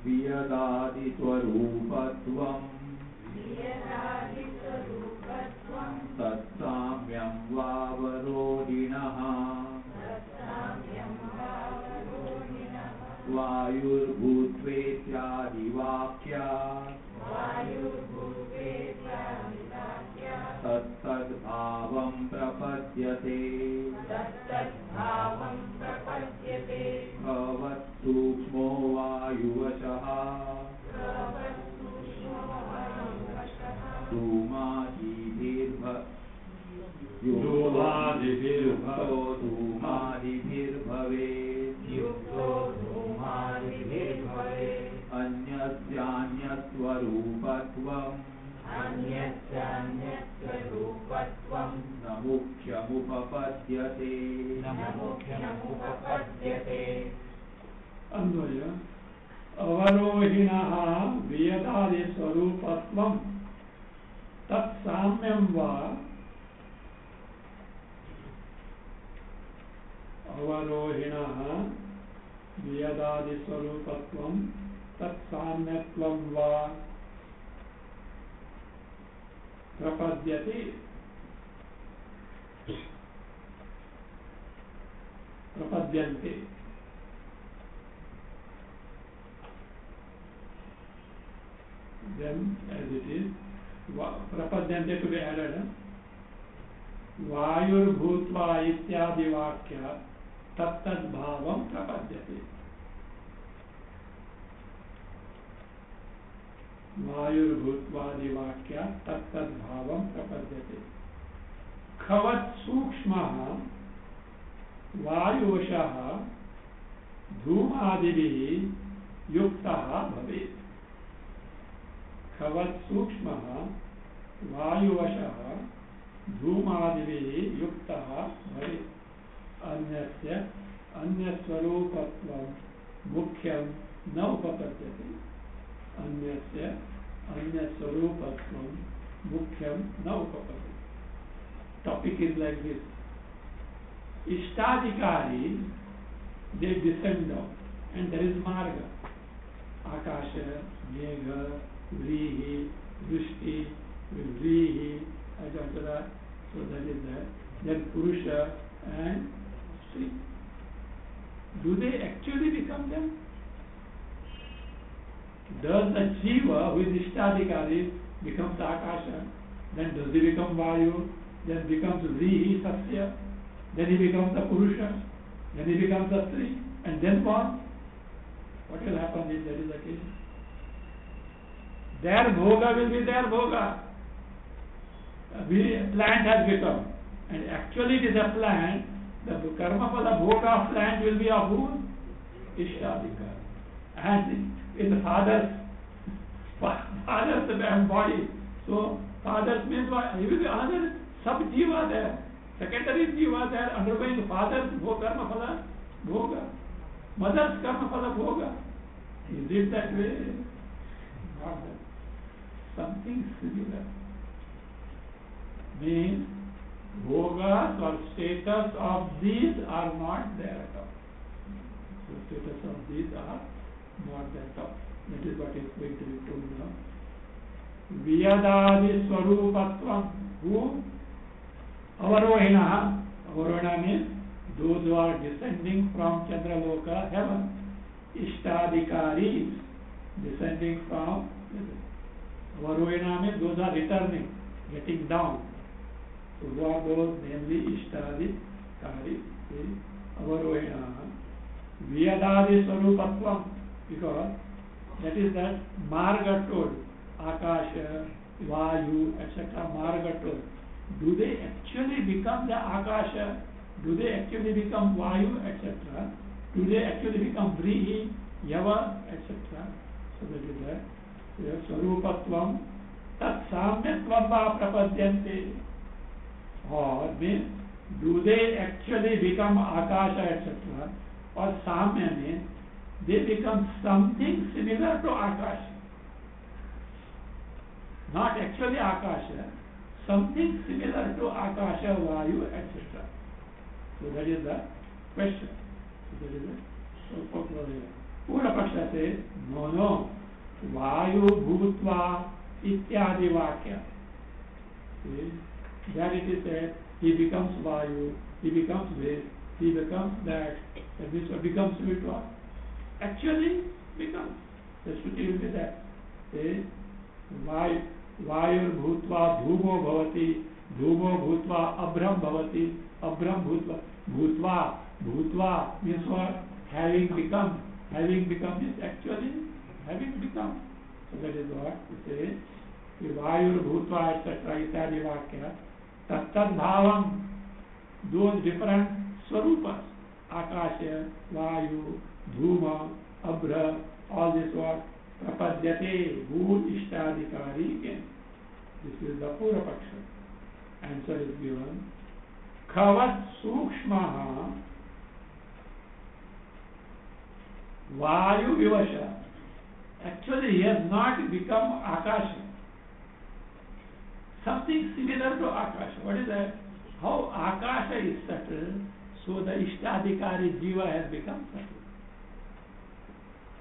वियदादिस्वरूपत्वम् तत्साम्यं वावरोहिणः वायुर्भूत्वेत्यादिवाक्यात् तत्तद्भावं प्रपद्यते भवत्सूक्ष्मो वायुवशः धूमादिभिर्भवेत् अन्यस्यान्यस्वरूपत्वम् न मुख्यमुपपद्यते अन्वय अवरोहिणः वियदादिस्वरूपत्वं तत्साम्यं वा अवरोहिणः वियदादिस्वरूपत्वं तत्साम्यत्वं वा प्रपद्यते प्रपद्यन्ते then as it is prapadyante to be added vayur bhutva ityadi vakya tattad bhavam prapadyate vayur bhutva adi vakya tattad bhavam prapadyate khavat sukshmah vayushah dhumadiभिः युक्तः भवेत् खवत् सूक्ष्मः वायुवशः धूमादिभिः युक्तः भवेत् अन्यस्य अन्यस्वरूपत्वं मुख्यं न उपपद्यते अन्यस्य अन्यस्वरूपत्वं मुख्यं न उपपद्यते टॉपिक इज लाइक दिस इष्टाधिकारी they descend down and there is marga akasha megha vrihi vrishti vrihi ajantara so that is that then purusha and stri do they actually become them does the jiva who is ishtadikari becomes akasha then does he become vayu then becomes vrihi sasya then he becomes the purusha then he becomes a tree, and then what? What will happen if that is the case? Their bhoga will be their bhoga. A plant has become, and actually it is a plant. The karma for the bhoga of plant will be of who? Ishtadika. And in the father's body. So father's means what? He will be another sub-jiva there. Secondary jiva there undergoing father's karma phala bhoga, mother's karma phala bhoga. Is it that way? Not that. Something similar. Means bhogas or status of these are not there at all. So status of these are not there at all. That is what is going to be told now. Viyadadi swarupatvam. Who? Avarohina. Avarohina means those who are descending from Chandraloka heaven. Ishtadikaris descending from Avarohina means those are returning, getting down. So who are those? Namely Ishtadikaris. Avarohina. Viyadadi Swarupatvam, because that is that Marga told, Akasha, Vayu, etc. Marga told. Do they actually become the Akasha? Do they actually become Vayu, etc.? Do they actually become Vrihi, Yava, etc.? So that is that. Swarupatvam tat samyatvam va prapadyante. Or means, do they actually become Akasha, etc.? Or Samya means, they become something similar to Akasha. Not actually Akasha, something similar to Akasha, Vayu, etc. So that is the question. So that is the Pura Purapaksha says, no, Vayu Bhutva Ityadi Vakya. Then it is said, he becomes Vayu, he becomes this, he becomes that, and this becomes Vitva. Actually becomes. The Shruti will be that. Vayur Bhutva Dhumo Bhavati, Dhumo Bhutva Abram Bhavati, Abram Bhutva. Bhutva means what? Having become. Having become is actually having become. So that is what we say. Vayur Bhutva etc. Ityadi Vakya. Tattat Bhavam. Those different Swarupas. Akasha, Vayu, Dhuma, Abra, all this what? Prapadyate, Bhut Ishtadikari again. This is the Purapaksha. Answer is given. Khavat Sukshmaha Vayu Vivasha. Actually, he has not become Akasha. Something similar to Akasha. What is that? How Akasha is subtle, so the Ishtadikari Jiva has become subtle.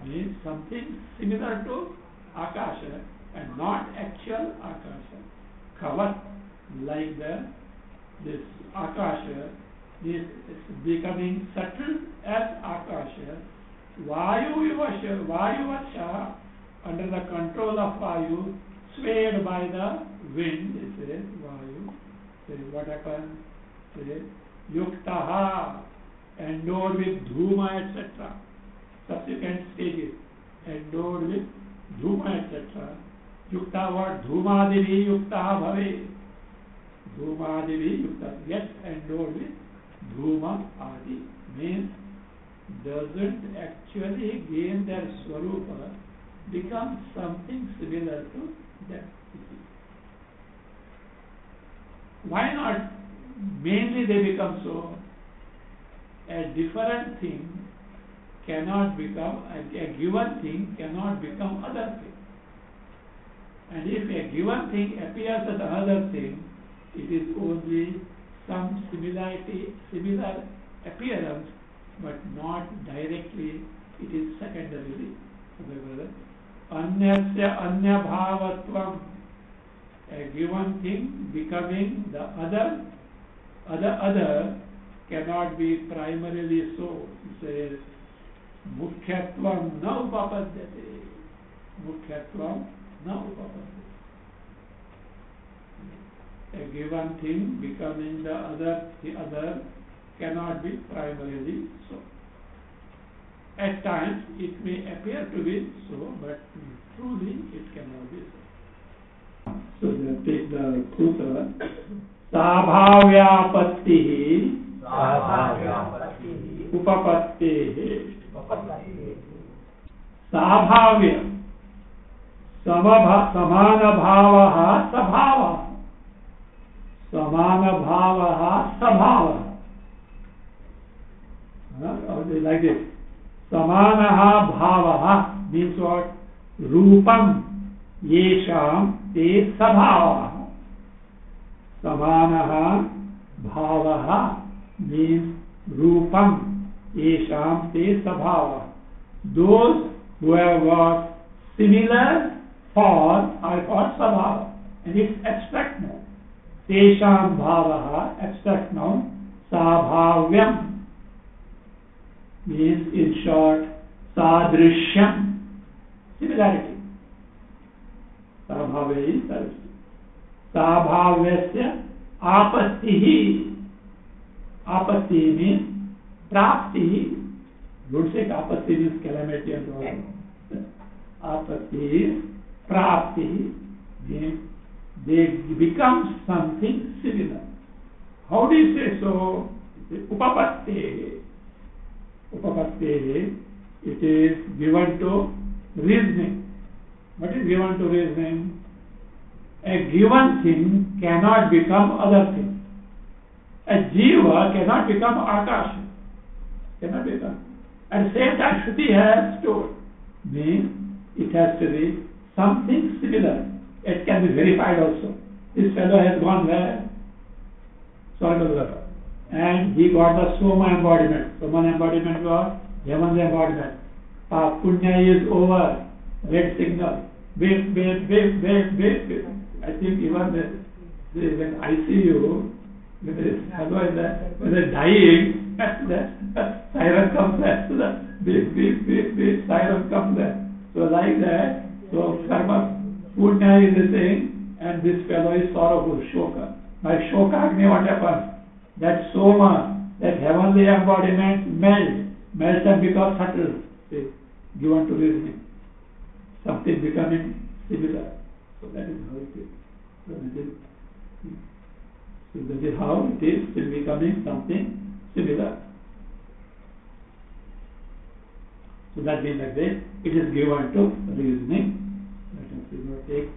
Means something similar to Akasha and not actual Akasha. Khavat, like this Akasha is becoming subtle as Akasha. Vayu Vivasha, Vayu under the control of Vayu, swayed by the wind, it says Vayu. Say what happens? Say Yuktaha, endowed with Dhuma, etc. Subsequent stages, endowed with Dhuma, etc. Yukta what? Dhumadivi Yuktaha Bhave. Dhumadivi Yukta, gets endowed with Dhuma Adi. Means doesn't actually gain their Swarupa, becomes something similar to that. Why not? Mainly they become so. A different thing cannot become, a given thing cannot become other thing. And if a given thing appears as another thing, it is only some similar appearance, but not directly, it is secondarily. Anyasya anya bhavatvam, a given thing becoming the other cannot be primarily so. It says, mukhyatvam na upapadyate. Mukhyatvam na upapadyate. A given thing becoming the other cannot be primarily so. At times it may appear to be so, but truly it cannot be so. So take the sutra. Sabhavyapattihi upapattihi. Sabhavya samana bhavaha sabhava. Samana bhavaha sabhava. Like this. Samanaha bhavaha means what? Rupam yesham te sabhavaha. Samanaha bhavaha means rupam yesham te sabhavaha. Those who have got similar form are called sabhava. And it's abstract noun. Tesham bhavaha, abstract noun. Sabhavyam means in short sadrishyam, similarity. Sabhava is sadrishyam. Sabhavyasya apattihi. Apatti means praptihi. Don't say apatti means calamity and all. Apatti is praptihi, means they become something similar. How do you say so? Upapatti. Upapatti, it is given to reasoning. What is given to reasoning? A given thing cannot become other thing. A jiva cannot become akasha. Cannot become. At the same time, Shruti has told, means it has to be something similar. It can be verified also. This fellow has gone where? Swargaloka. And he got the Soma embodiment. Soma embodiment was Yaman's embodiment. Punya is over, red signal. Wait. I think even when ICU, when they're dying, the siren comes there. Beep, siren comes there. So like that, so karma, Punya is the same, and this fellow is sorrowful, Shoka. By Shoka Agni, what happens? That Soma, that heavenly embodiment melts and becomes subtle, given to reasoning. Something becoming similar. So that is how it is. So that is how it is, still becoming something similar. So that means like this, it is given to reasoning. Let us take